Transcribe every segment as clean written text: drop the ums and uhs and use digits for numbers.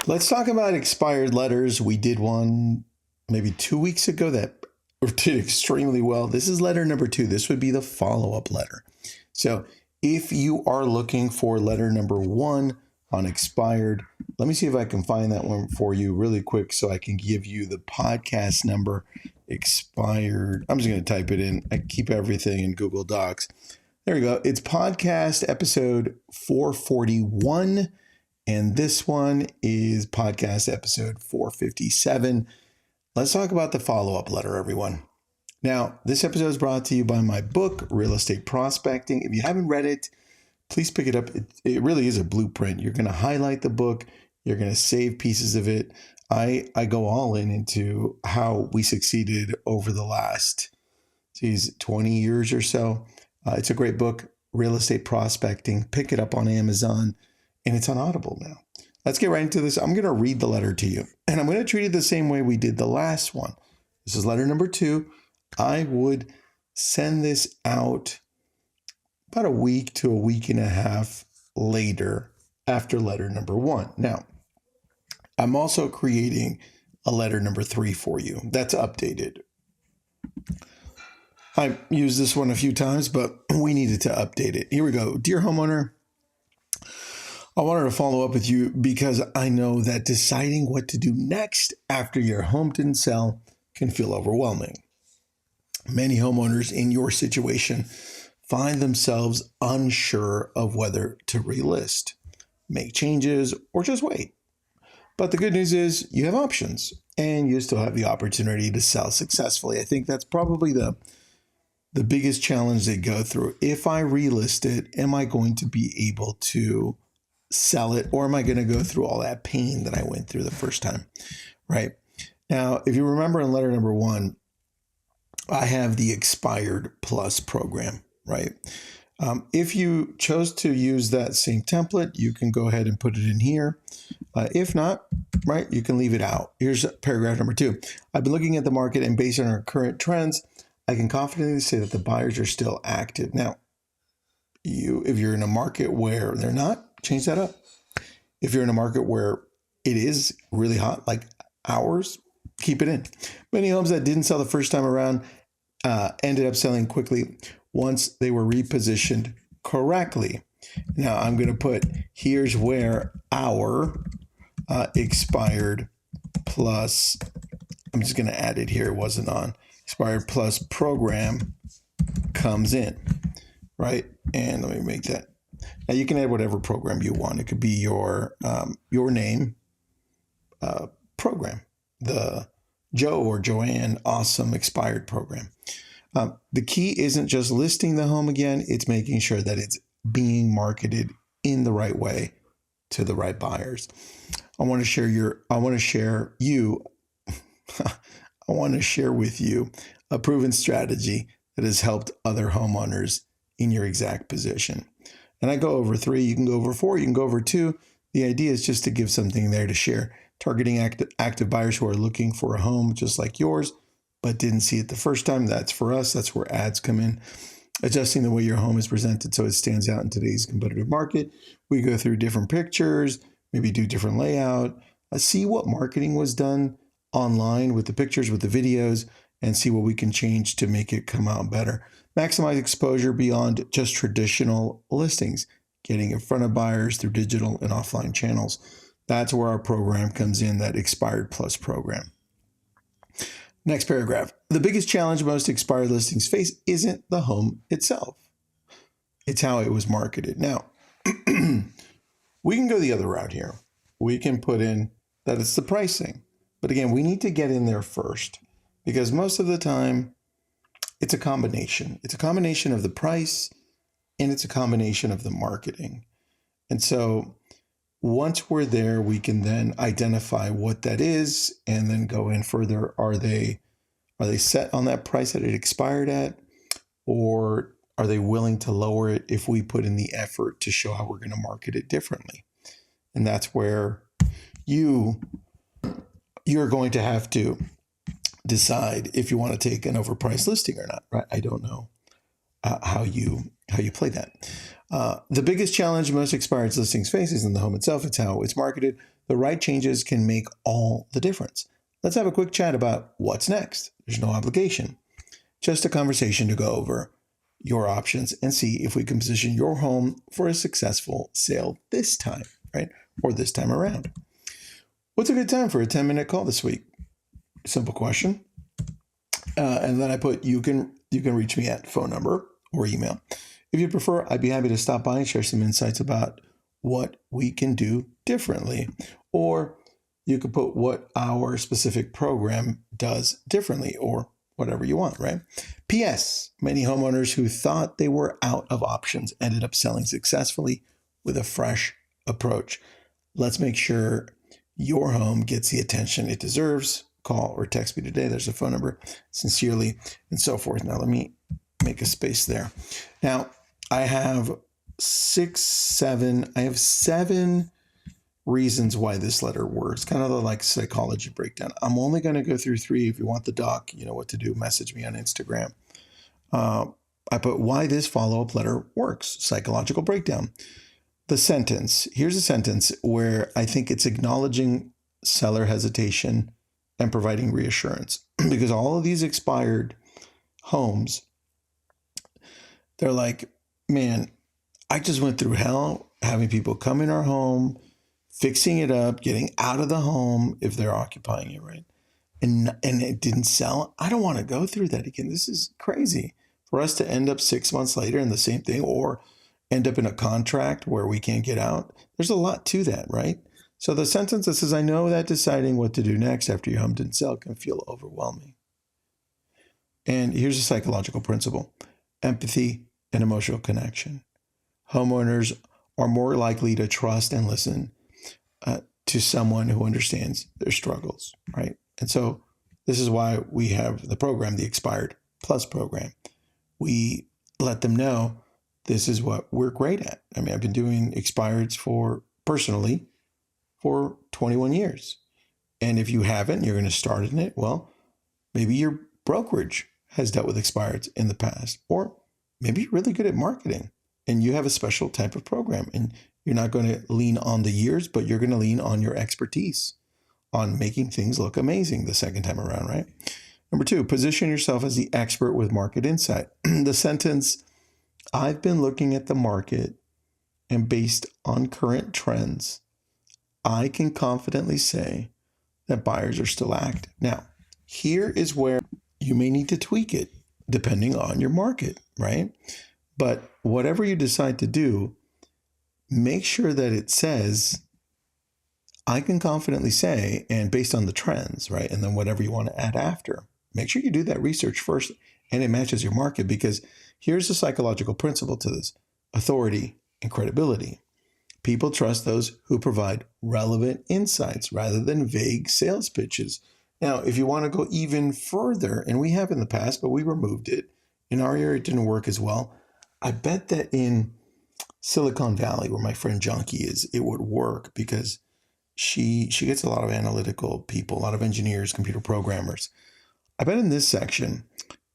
Let's talk about expired letters. We did one maybe 2 weeks ago that did extremely well. This is letter number 2. This would be the follow-up letter. So if you are looking for letter number 1 on expired, let me see if I can find that one for you really quick so I can give you the podcast number. Expired. I'm just going to type it in. I keep everything in Google Docs. There we go. It's podcast episode 441. And this one is podcast episode 457. Let's talk about the follow-up letter, everyone. Now, this episode is brought to you by my book, Real Estate Prospecting. If you haven't read it, please pick it up. It really is a blueprint. You're going to highlight the book. You're going to save pieces of it. I go all into how we succeeded over the last 20 years or so. It's a great book, Real Estate Prospecting. Pick it up on Amazon, and it's on Audible now. Let's get right into this. I'm going to read the letter to you, and I'm going to treat it the same way we did the last one. This is letter number 2. I would send this out about a week to a week and a half later after letter number 1. Now, I'm also creating a letter number 3 for you. That's updated. I've used this one a few times, but we needed to update it. Here we go. Dear homeowner, I wanted to follow up with you because I know that deciding what to do next after your home didn't sell can feel overwhelming. Many homeowners in your situation find themselves unsure of whether to relist, make changes, or just wait. But the good news is you have options and you still have the opportunity to sell successfully. I think that's probably the biggest challenge they go through. If I relist it, am I going to be able to sell it, or am I going to go through all that pain that I went through the first time, right? Now, if you remember in letter number 1, I have the Expired Plus program, right? If you chose to use that same template, you can go ahead and put it in here. If not, right, you can leave it out. Here's paragraph number 2. I've been looking at the market, and based on our current trends, I can confidently say that the buyers are still active. Now, if you're in a market where they're not, change that up. If you're in a market where it is really hot, like ours, keep it in. Many homes that didn't sell the first time around ended up selling quickly once they were repositioned correctly. Now I'm going to put, here's where our Expired Plus, I'm just going to add it here, it wasn't on, Expired Plus program comes in, right? And let me make that. Now you can add whatever program you want. It could be your name program, the Joe or Joanne Awesome Expired program. The key isn't just listing the home again, it's making sure that it's being marketed in the right way to the right buyers. I want to share with you a proven strategy that has helped other homeowners in your exact position. And I go over 3, you can go over 4, you can go over 2. The idea is just to give something there to share. Targeting active buyers who are looking for a home just like yours, but didn't see it the first time. That's for us. That's where ads come in. Adjusting the way your home is presented so it stands out in today's competitive market. We go through different pictures, maybe do different layout, see what marketing was done online with the pictures, with the videos, and see what we can change to make it come out better. Maximize exposure beyond just traditional listings, getting in front of buyers through digital and offline channels. That's where our program comes in, that Expired Plus program. Next paragraph. The biggest challenge most expired listings face isn't the home itself. It's how it was marketed. Now, we can go the other route here. We can put in that it's the pricing. But again, we need to get in there first because most of the time it's a combination. It's a combination of the price and it's a combination of the marketing. And so once we're there, we can then identify what that is and then go in further. Are they set on that price that it expired at, or are they willing to lower it if we put in the effort to show how we're going to market it differently? And that's where you're going to have to decide if you want to take an overpriced listing or not, right? I don't know how you play that. The biggest challenge most expired listings face isn't the home itself, it's how it's marketed. The right changes can make all the difference. Let's have a quick chat about what's next. There's no obligation, just a conversation to go over your options and see if we can position your home for a successful sale this time, right? Or this time around. What's a good time for a 10-minute call this week? Simple question. And then I put, you can reach me at phone number or email. If you prefer, I'd be happy to stop by and share some insights about what we can do differently. Or you could put what our specific program does differently, or whatever you want, right? P.S. Many homeowners who thought they were out of options ended up selling successfully with a fresh approach. Let's make sure your home gets the attention it deserves. Call or text me today. There's a phone number. Sincerely, and so forth. Now, let me make a space there. Now, I have seven reasons why this letter works, kind of the like psychology breakdown. I'm only going to go through 3. If you want the doc, you know what to do, message me on Instagram. I put why this follow-up letter works, psychological breakdown. The sentence, here's a sentence where I think it's acknowledging seller hesitation and providing reassurance, because all of these expired homes, they're like, man, I just went through hell having people come in our home, fixing it up, getting out of the home if they're occupying it, right? And it didn't sell. I don't want to go through that again. This is crazy. For us to end up 6 months later in the same thing, or end up in a contract where we can't get out. There's a lot to that, right? So the sentence that says, I know that deciding what to do next after your home didn't sell can feel overwhelming. And here's a psychological principle: empathy and emotional connection. Homeowners are more likely to trust and listen to someone who understands their struggles, right? And so this is why we have the program, the Expired Plus program. We let them know this is what we're great at. I mean, I've been doing expireds personally for 21 years. And if you haven't, you're going to start in it. Well, maybe your brokerage has dealt with expireds in the past, or maybe you're really good at marketing and you have a special type of program, and you're not going to lean on the years, but you're going to lean on your expertise on making things look amazing the second time around, right? Number 2, position yourself as the expert with market insight. The sentence, I've been looking at the market, and based on current trends, I can confidently say that buyers are still active. Now, here is where you may need to tweak it depending on your market, right? But whatever you decide to do, make sure that it says, I can confidently say, and based on the trends, right? And then whatever you want to add after. Make sure you do that research first and it matches your market, because here's the psychological principle to this: authority and credibility. People trust those who provide relevant insights rather than vague sales pitches. Now, if you want to go even further, and we have in the past, but we removed it. In our area, it didn't work as well. I bet that in Silicon Valley, where my friend Junkie is, it would work, because she gets a lot of analytical people, a lot of engineers, computer programmers. I bet in this section,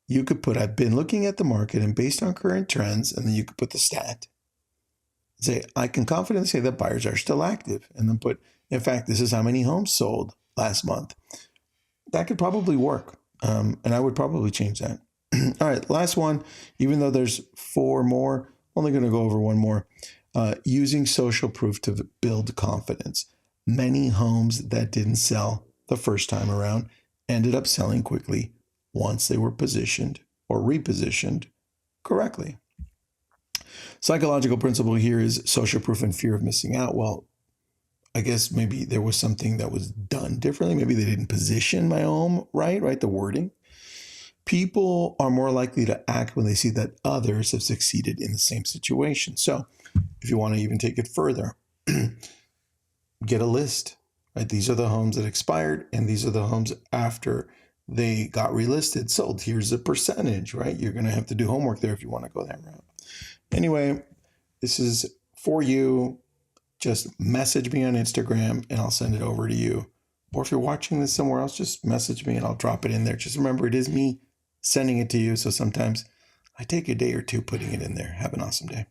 you could put, I've been looking at the market and based on current trends, and then you could put the stat. Say, I can confidently say that buyers are still active, and then put, in fact, this is how many homes sold last month. That could probably work, and I would probably change that. All right, last one, even though there's 4 more, only going to go over 1 more. Using social proof to build confidence. Many homes that didn't sell the first time around ended up selling quickly once they were positioned or repositioned correctly. Psychological principle here is social proof and fear of missing out. Well, I guess maybe there was something that was done differently. Maybe they didn't position my home right? The wording. People are more likely to act when they see that others have succeeded in the same situation. So if you want to even take it further, get a list, right? These are the homes that expired, and these are the homes after they got relisted, sold. Here's the percentage, right? You're going to have to do homework there if you want to go that route. Anyway, this is for you. Just message me on Instagram and I'll send it over to you. Or if you're watching this somewhere else, just message me and I'll drop it in there. Just remember, it is me sending it to you. So sometimes I take a day or 2 putting it in there. Have an awesome day.